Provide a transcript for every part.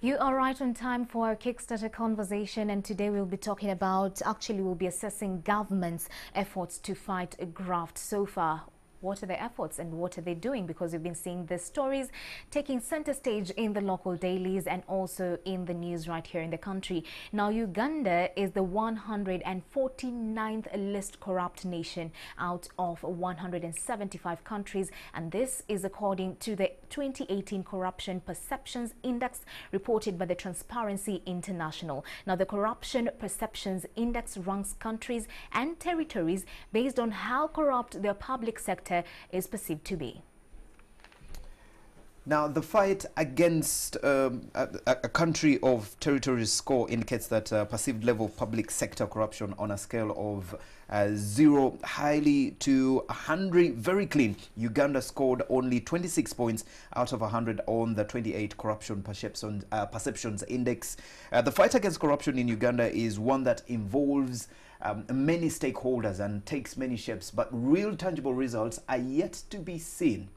You are right on time for our Kickstarter conversation, and today we'll be talking about, we'll be assessing government's efforts to fight graft so far. What are their efforts and what are they doing? Because we've been seeing the stories taking center stage in the local dailies and also in the news right here in the country. Now, Uganda is the 149th list corrupt nation out of 175 countries, and this is according to the 2018 Corruption Perceptions Index reported by the Transparency International. Now, the Corruption Perceptions Index ranks countries and territories based on how corrupt their public sector is perceived to be. Now, the fight against a country of territories score indicates that perceived level of public sector corruption on a scale of 0 highly to 100 very clean. Uganda scored only 26 points out of 100 on the 28 Corruption Perceptions Index. The fight against corruption in Uganda is one that involves many stakeholders and takes many shapes, but real tangible results are yet to be seen.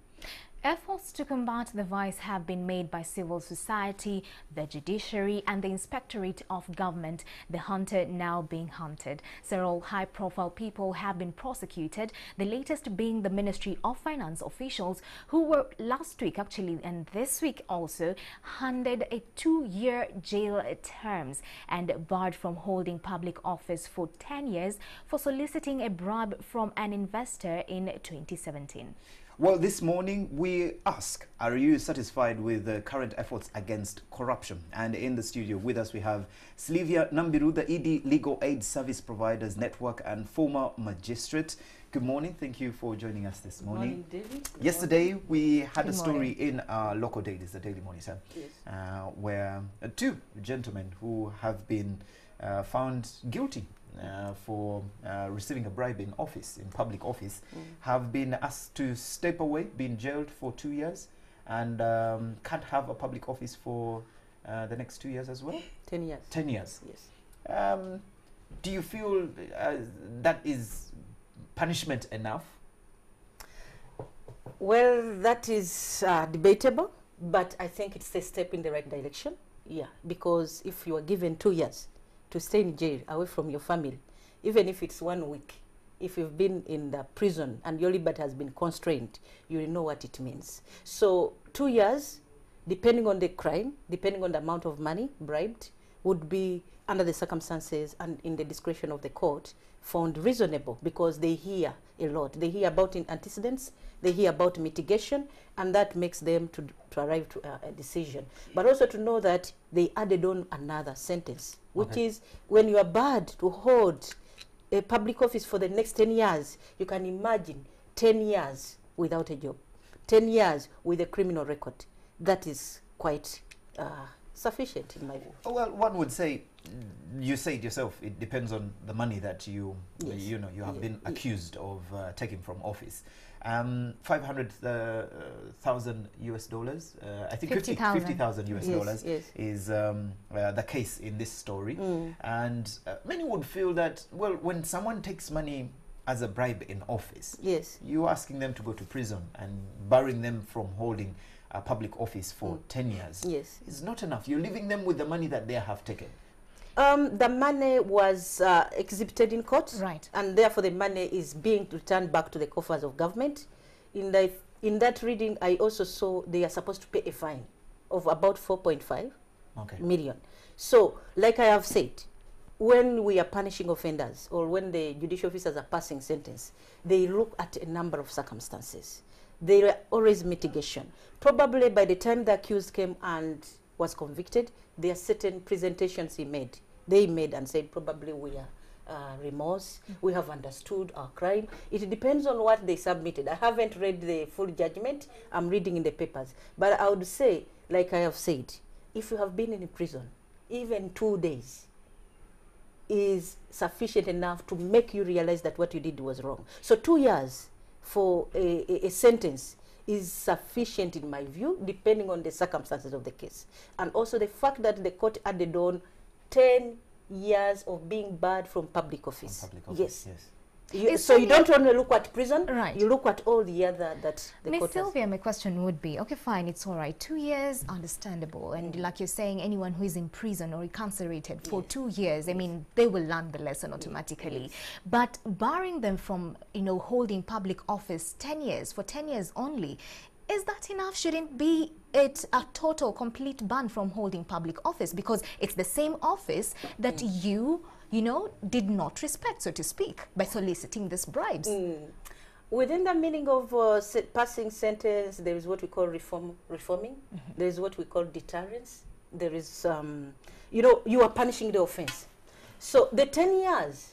Efforts to combat the vice have been made by civil society, the judiciary and the Inspectorate of Government, the hunter now being hunted. Several high-profile people have been prosecuted, the latest being the Ministry of Finance officials who were last week and this week also handed a 2-year jail terms and barred from holding public office for 10 years for soliciting a bribe from an investor in 2017. Well, this morning we ask, are you satisfied with the current efforts against corruption? And in the studio with us we have Sylvia Nambiru, the ED Legal Aid Service Providers Network and former magistrate. Good morning. Thank you for joining us this morning. Good morning, David. Yesterday we had a story in our local dailies, the Daily Monitor, Yes. where two gentlemen who have been found guilty for receiving a bribe in office, in public office, have been asked to step away, been jailed for 2 years, and can't have a public office for the next 2 years as well? 10 years. 10 years. Yes. Do you feel that is punishment enough? Well, that is debatable, but I think it's a step in the right direction. Yeah, because if you are given 2 years to stay in jail away from your family, even if it's 1 week, if you've been in the prison and your liberty has been constrained, you will know what it means. So 2 years, depending on the crime, depending on the amount of money bribed, would be under the circumstances and in the discretion of the court found reasonable, because they hear a lot. They hear about antecedents, they hear about mitigation, and that makes them to arrive to a decision. But also to know that they added on another sentence, which is when you are barred to hold a public office for the next 10 years, you can imagine 10 years without a job, 10 years with a criminal record. That is quite sufficient in my view. Well, one would say, you say it yourself, it depends on the money that you have been accused of taking from office. 500,000 US dollars, I think 50,000 US dollars is the case in this story. And many would feel that, well, when someone takes money as a bribe in office, you're asking them to go to prison and barring them from holding a public office for 10 years. It's not enough. You're leaving them with the money that they have taken. The money was exhibited in court, right, and therefore the money is being returned back to the coffers of government. In that reading, I also saw they are supposed to pay a fine of about 4.5 million. So, like I have said, when we are punishing offenders or when the judicial officers are passing sentence, they look at a number of circumstances. There are always mitigation. Probably by the time the accused came and was convicted, there are certain presentations they made and said, probably we are remorse, we have understood our crime. It depends on what they submitted. I haven't read the full judgment, I'm reading in the papers. But I would say, like I have said, if you have been in prison, even 2 days is sufficient enough to make you realize that what you did was wrong. So 2 years for a sentence is sufficient in my view, depending on the circumstances of the case. And also the fact that the court added on 10 years of being barred from public office. Yes. So you don't only look at prison, right. You look at all the other that the Miss court has. Sylvia, my question would be, okay, fine, it's all right. 2 years, understandable. And like you're saying, anyone who is in prison or incarcerated for 2 years, I mean, they will learn the lesson automatically. But barring them from, you know, holding public office 10 years, for 10 years only, is that enough? Shouldn't be it a total, complete ban from holding public office? Because it's the same office that you know, did not respect, so to speak, by soliciting these bribes. Within the meaning of passing sentence, there is what we call reforming. There is what we call deterrence. There is, you know, you are punishing the offense. So the 10 years,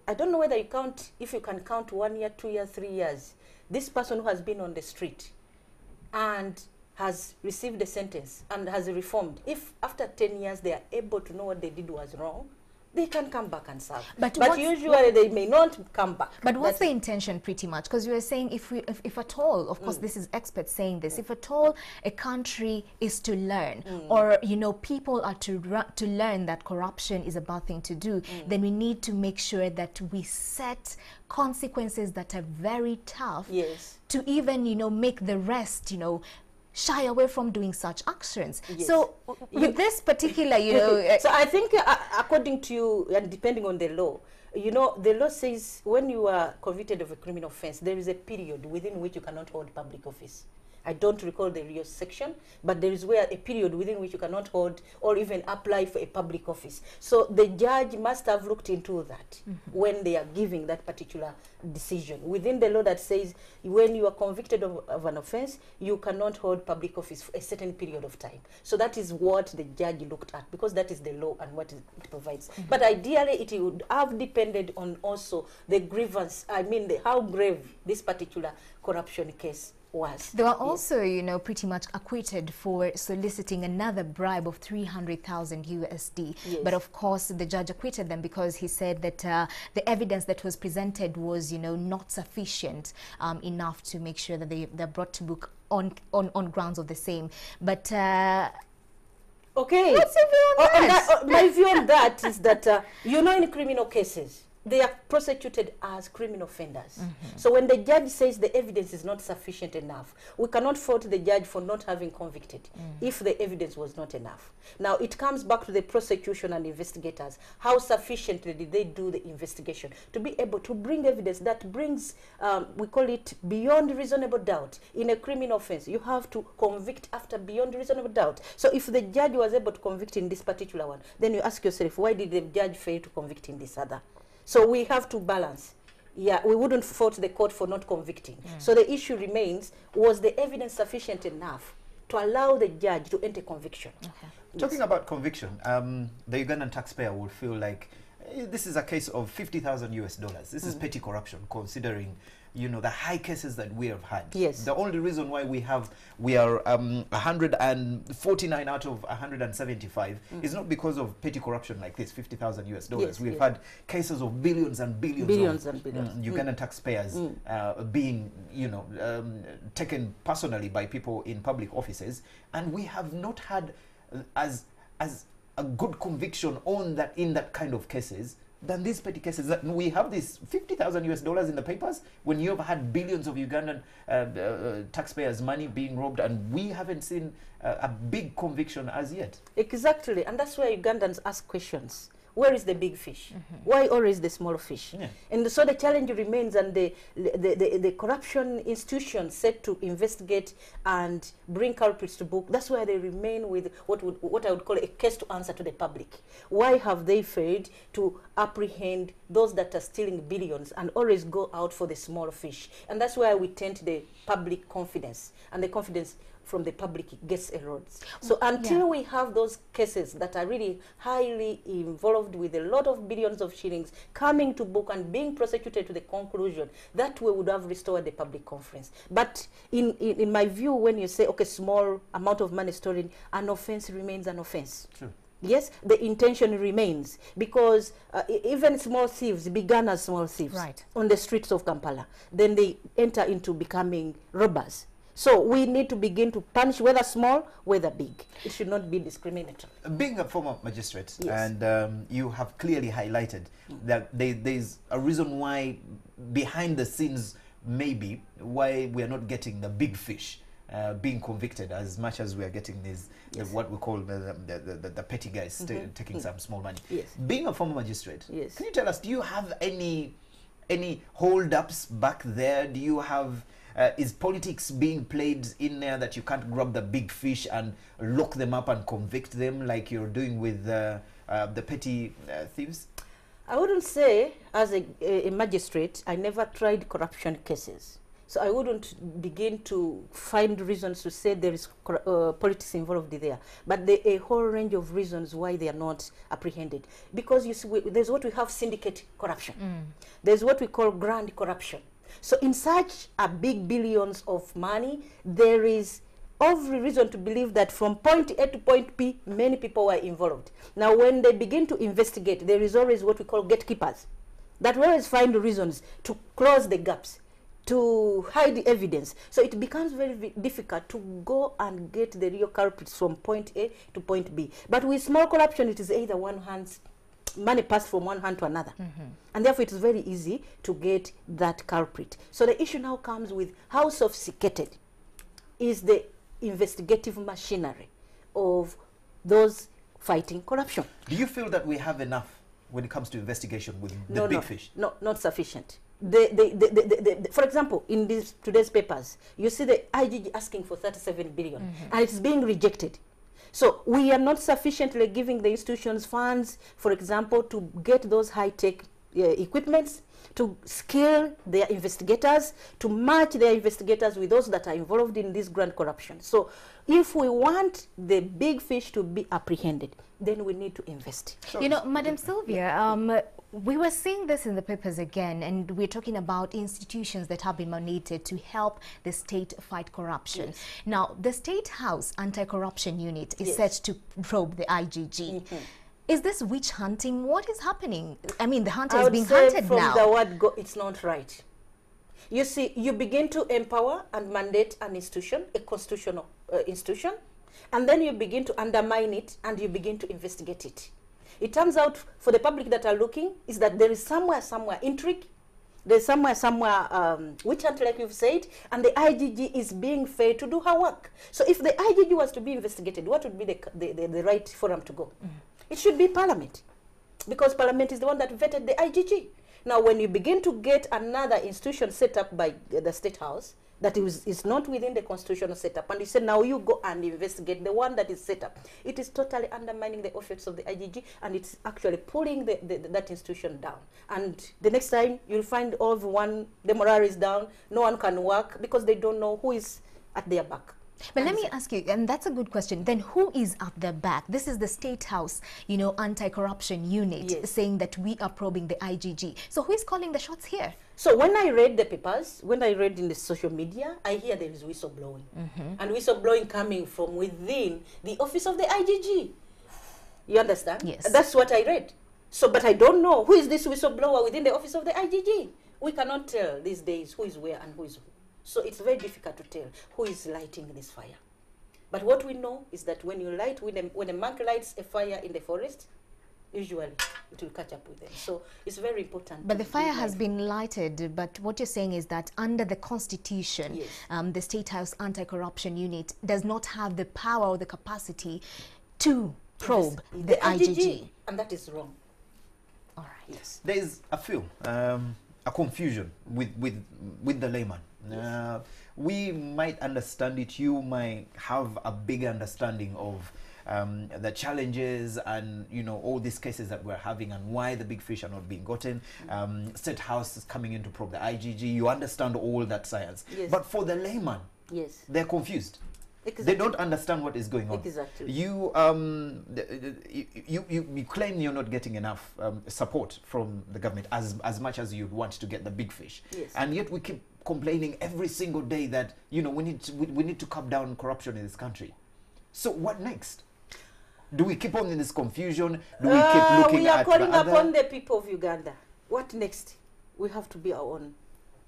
I don't know whether you count, if you can count 1 year, 2 years, 3 years. This person who has been on the street and has received a sentence and has reformed, if after 10 years they are able to know what they did was wrong, they can come back and serve. But usually they may not come back. But what's the intention pretty much? Because you were saying if at all, of course this is experts saying this, if at all a country is to learn or, you know, people are to learn that corruption is a bad thing to do, then we need to make sure that we set consequences that are very tough to even, you know, make the rest, you know, shy away from doing such actions. So with this particular, you know... So I think according to you, and depending on the law, you know, the law says when you are convicted of a criminal offense, there is a period within which you cannot hold public office. I don't recall the real section, but there is a period within which you cannot hold or even apply for a public office. So the judge must have looked into that when they are giving that particular decision. Within the law that says when you are convicted of an offense, you cannot hold public office for a certain period of time. So that is what the judge looked at, because that is the law and what it provides. But ideally, it would have depended on also the grievance, I mean, how grave this particular corruption case was. They were also, you know, pretty much acquitted for soliciting another bribe of 300,000 USD. But of course, the judge acquitted them because he said that the evidence that was presented was, you know, not sufficient enough to make sure that they're brought to book on grounds of the same. But okay, what's your view on that? My view on that is that you know, in criminal cases, they are prosecuted as criminal offenders. So when the judge says the evidence is not sufficient enough, we cannot fault the judge for not having convicted if the evidence was not enough. Now it comes back to the prosecution and investigators. How sufficiently did they do the investigation to be able to bring evidence that brings, we call it beyond reasonable doubt. In a criminal offense, you have to convict after beyond reasonable doubt. So if the judge was able to convict in this particular one, then you ask yourself, why did the judge fail to convict in this other? So we have to balance. Yeah, we wouldn't fault the court for not convicting. So the issue remains, was the evidence sufficient enough to allow the judge to enter conviction? Talking about conviction, the Ugandan taxpayer will feel like this is a case of 50,000 US dollars. This is petty corruption, considering, you know, the high cases that we have had. The only reason why we are 149 out of 175 is not because of petty corruption like this, 50,000 US dollars. We've had cases of billions and billions of Ugandan taxpayers being, you know, taken personally by people in public offices, and we have not had as a good conviction on that in that kind of cases than these petty cases. That we have this 50,000 US dollars in the papers when you have had billions of Ugandan taxpayers' money being robbed, and we haven't seen a big conviction as yet. Exactly, and that's where Ugandans ask questions. Where is the big fish? Why always the small fish? And so the challenge remains, and the corruption institutions set to investigate and bring culprits to book, that's why they remain with what I would call a case to answer to the public. Why have they failed to apprehend those that are stealing billions and always go out for the small fish? And that's why we tend the public confidence, and the confidence from the public gets eroded. So until we have those cases that are really highly involved with a lot of billions of shillings coming to book and being prosecuted to the conclusion, that we would have restored the public confidence. But in my view, when you say, okay, small amount of money stolen, an offense remains an offense. Yes, the intention remains, because even small thieves began as small thieves on the streets of Kampala. Then they enter into becoming robbers. So we need to begin to punish, whether small, whether big. It should not be discriminatory. Being a former magistrate, Yes. and you have clearly highlighted that there's a reason why behind the scenes, maybe, why we are not getting the big fish being convicted as much as we are getting these, Yes. what we call the petty guys taking some small money. Yes. Being a former magistrate, Yes. can you tell us, do you have any hold-ups back there? Do you have, is politics being played in there that you can't grab the big fish and lock them up and convict them like you're doing with the petty thieves? I wouldn't say, as a magistrate, I never tried corruption cases. So I wouldn't begin to find reasons to say there is politics involved there. But there are a whole range of reasons why they are not apprehended. Because you see, there's what we have syndicate corruption. There's what we call grand corruption. So in such a big billions of money, there is every reason to believe that from point A to point B, many people were involved. Now, when they begin to investigate, there is always what we call gatekeepers that will always find reasons to close the gaps, to hide the evidence. So it becomes very difficult to go and get the real culprits from point A to point B. But with small corruption, it is either one hand, money passed from one hand to another. And therefore, it is very easy to get that culprit. So the issue now comes with how sophisticated is the investigative machinery of those fighting corruption. Do you feel that we have enough when it comes to investigation with the big fish? No, not sufficient. For example, in today's papers, you see the IGG asking for 37 billion, and it's being rejected. So we are not sufficiently giving the institutions funds, for example, to get those high-tech equipments, to skill their investigators, to match their investigators with those that are involved in this grand corruption. So if we want the big fish to be apprehended, then we need to invest. So, you know, Madam Sylvia, we were seeing this in the papers again, and we're talking about institutions that have been mandated to help the state fight corruption. Yes. Now, the State House Anti-Corruption Unit is Yes. set to probe the IGG. Is this witch hunting? What is happening? I mean, the hunter is being hunted from now. the word go, it's not right. You see, you begin to empower and mandate an institution, a constitutional institution, and then you begin to undermine it and you begin to investigate it. It turns out, for the public that are looking, is that there is somewhere intrigue, there's somewhere witch hunt, like you've said, and the IGG is being fair to do her work. So if the IGG was to be investigated, what would be the right forum to go? It should be Parliament, because Parliament is the one that vetted the IGG. Now, when you begin to get another institution set up by the State House that is not within the constitutional setup, and you say, now you go and investigate the one that is set up, it is totally undermining the office of the IGG, and it's actually pulling that institution down. And the next time, you'll find everyone, the morale is down, no one can work, because they don't know who is at their back. But let me ask you, and that's a good question, then who is at the back? This is the State House, you know, Anti-Corruption Unit, Yes. saying that we are probing the IGG. So who is calling the shots here? So when I read the papers, when I read in the social media, I hear there is whistleblowing. And whistleblowing coming from within the office of the IGG. You understand? Yes. That's what I read. So, but I don't know who is this whistleblower within the office of the IGG. We cannot tell these days who is where and who is who. So it's very difficult to tell who is lighting this fire. But what we know is that when you light, when a monk lights a fire in the forest, usually it will catch up with them. So it's very important. But the fire has been lighted, but what you're saying is that under the Constitution, Yes. the State House Anti-Corruption Unit does not have the power or the capacity to probe the IGG. And that is wrong. All right. Yes. There is a confusion with the layman. We might understand it. You might have a bigger understanding of the challenges and, you know, all these cases that we're having and why the big fish are not being gotten. State House is coming in to probe the IGG. You understand all that science. Yes. But for the layman, Yes. they're confused. Exactly. They don't understand what is going on. Exactly. You claim you're not getting enough support from the government as much as you'd want to get the big fish. Yes. And yet we keep complaining every single day that, you know, we need to cut down corruption in this country. So what next? Do we keep on in this confusion? Do we keep looking we are at calling upon the people of Uganda. What next? We have to be our own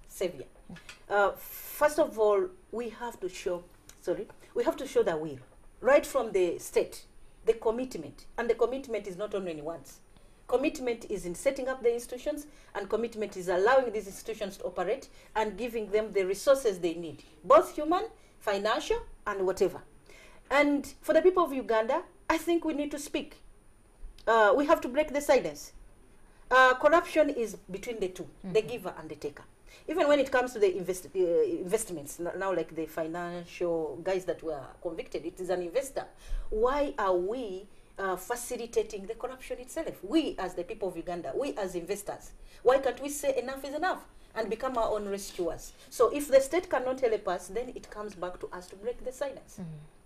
savior. First of all, we have to show the will, right from the state, the commitment. And the commitment is not only once. Commitment is in setting up the institutions, and commitment is allowing these institutions to operate and giving them the resources they need, both human, financial, and whatever. And for the people of Uganda, I think we need to speak. We have to break the silence. Corruption is between the two, the giver and the taker. Even when it comes to the investments, now like the financial guys that were convicted, it is an investor. Why are we facilitating the corruption itself? We as the people of Uganda, we as investors, why can't we say enough is enough and become our own rescuers? So if the state cannot help us, then it comes back to us to break the silence.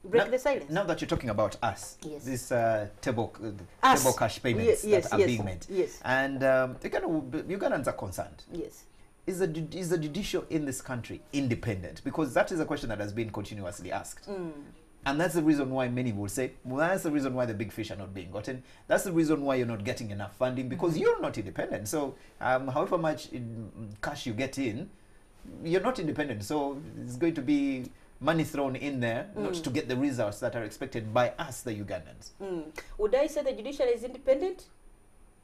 Break the silence. Now that you're talking about us, yes. this table cash payments that are being made, yes. And Ugandans are concerned. Yes. Is the judicial in this country independent? Because that is a question that has been continuously asked. And that's the reason why many will say, well, that's the reason why the big fish are not being gotten. That's the reason why you're not getting enough funding, because you're not independent. So however much cash you get in, you're not independent. So it's going to be money thrown in there, not to get the results that are expected by us, the Ugandans. Would I say the judiciary is independent?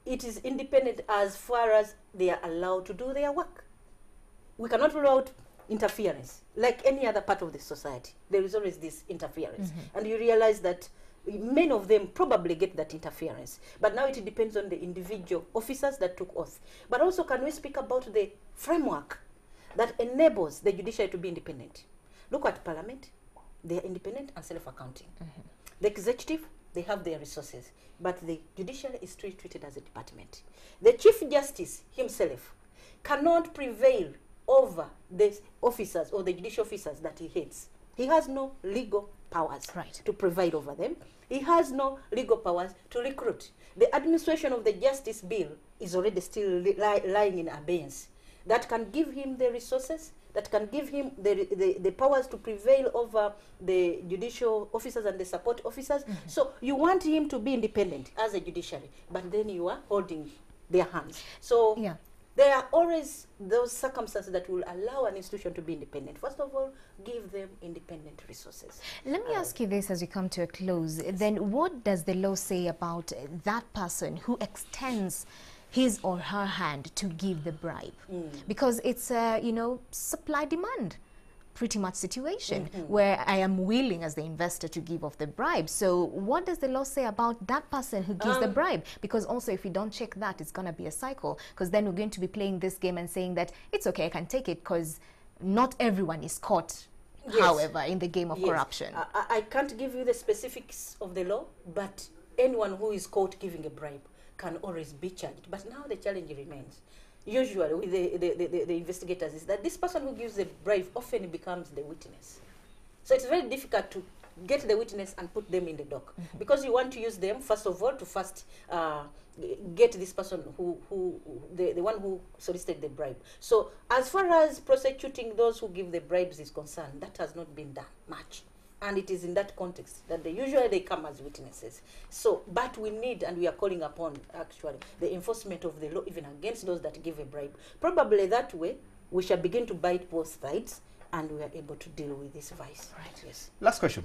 It is independent as far as they are allowed to do their work. We cannot rule out interference. Like any other part of the society, there is always this interference. And you realize that many of them probably get that interference. But now it depends on the individual officers that took oath. But also, can we speak about the framework that enables the judiciary to be independent? Look at Parliament. They are independent and self-accounting. The executive, they have their resources. But the judiciary is still treated as a department. The Chief Justice himself cannot prevail over the officers or the judicial officers that he hates. He has no legal powers to provide over them. He has no legal powers to recruit. The administration of the Justice Bill is already still lying in abeyance. That can give him the resources, that can give him the powers to prevail over the judicial officers and the support officers. So you want him to be independent as a judiciary, but then you are holding their hands. So there are always those circumstances that will allow an institution to be independent. First of all, give them independent resources. Let me ask you this as we come to a close. Then what does the law say about that person who extends his or her hand to give the bribe? Because it's a, supply-demand pretty much situation where I am willing as the investor to give off the bribe. So what does the law say about that person who gives the bribe? Because also if we don't check that, it's going to be a cycle, because then we're going to be playing this game and saying that it's okay, I can take it, because not everyone is caught, however, in the game of corruption. I can't give you the specifics of the law, but anyone who is caught giving a bribe can always be charged. But now the challenge remains. Usually with the investigators is that this person who gives the bribe often becomes the witness. So it's very difficult to get the witness and put them in the dock, because you want to use them, first of all, to get this person the one who solicited the bribe. So as far as prosecuting those who give the bribes is concerned, that has not been done much. And it is in that context that usually they come as witnesses. So, but we need, and we are calling upon, actually, the enforcement of the law even against those that give a bribe. Probably that way, we shall begin to bite both sides, and we are able to deal with this vice. Right. Yes. Last question.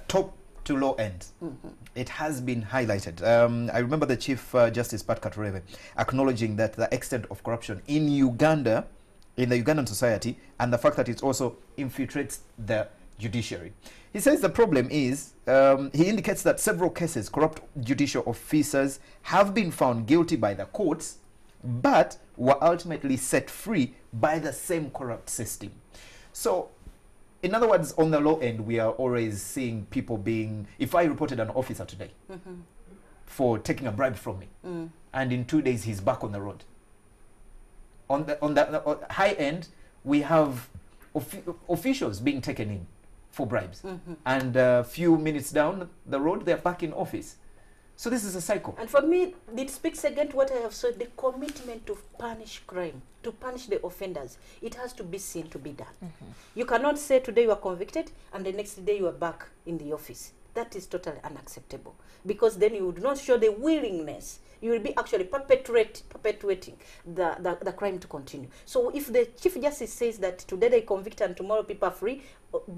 Top to low end. It has been highlighted. I remember the Chief Justice Pat Katurebe acknowledging that the extent of corruption in Uganda, in the Ugandan society, and the fact that it also infiltrates the judiciary. He says the problem is, he indicates that several cases, corrupt judicial officers have been found guilty by the courts, but were ultimately set free by the same corrupt system. So, in other words, on the low end, we are always seeing people being, if I reported an officer today for taking a bribe from me, and in 2 days he's back on the road. On the high end, we have officials being taken in for bribes, and a few minutes down the road they're back in office. So this is a cycle. And for me, it speaks again to what I have said, the commitment to punish crime, to punish the offenders. It has to be seen to be done. You cannot say today you are convicted and the next day you are back in the office. that is totally unacceptable, because then you would not show the willingness. You will be actually perpetuating the crime to continue. So if the Chief Justice says that today they convict and tomorrow people are free,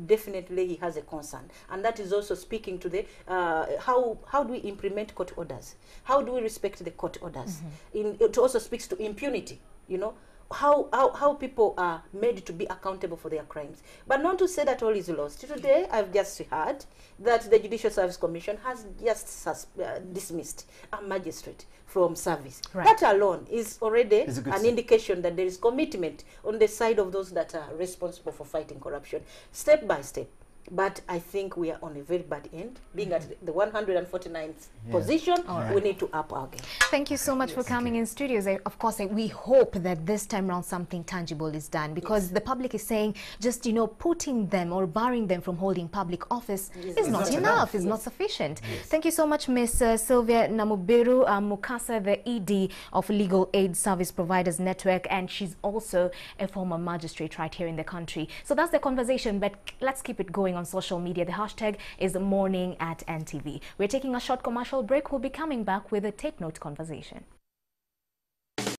definitely he has a concern. And that is also speaking to the how do we implement court orders? How do we respect the court orders? It also speaks to impunity, you know, how people are made to be accountable for their crimes. But not to say that all is lost. Today, I've just heard that the Judicial Service Commission has just dismissed a magistrate from service. Right. That alone is already an indication that there is commitment on the side of those that are responsible for fighting corruption, step by step. But I think we are on a very bad end. Being at the 149th position, we need to up our game. Thank you so much for coming in studios. Of course, we hope that this time around something tangible is done, because the public is saying just, you know, putting them or barring them from holding public office is not enough, is not sufficient. Thank you so much, Ms. Sylvia Namubiru Mukasa, the ED of Legal Aid Service Providers Network, and she's also a former magistrate right here in the country. So that's the conversation, but let's keep it going on social media. The hashtag is morning at NTV. We're taking a short commercial break. We'll be coming back with a Take Note conversation.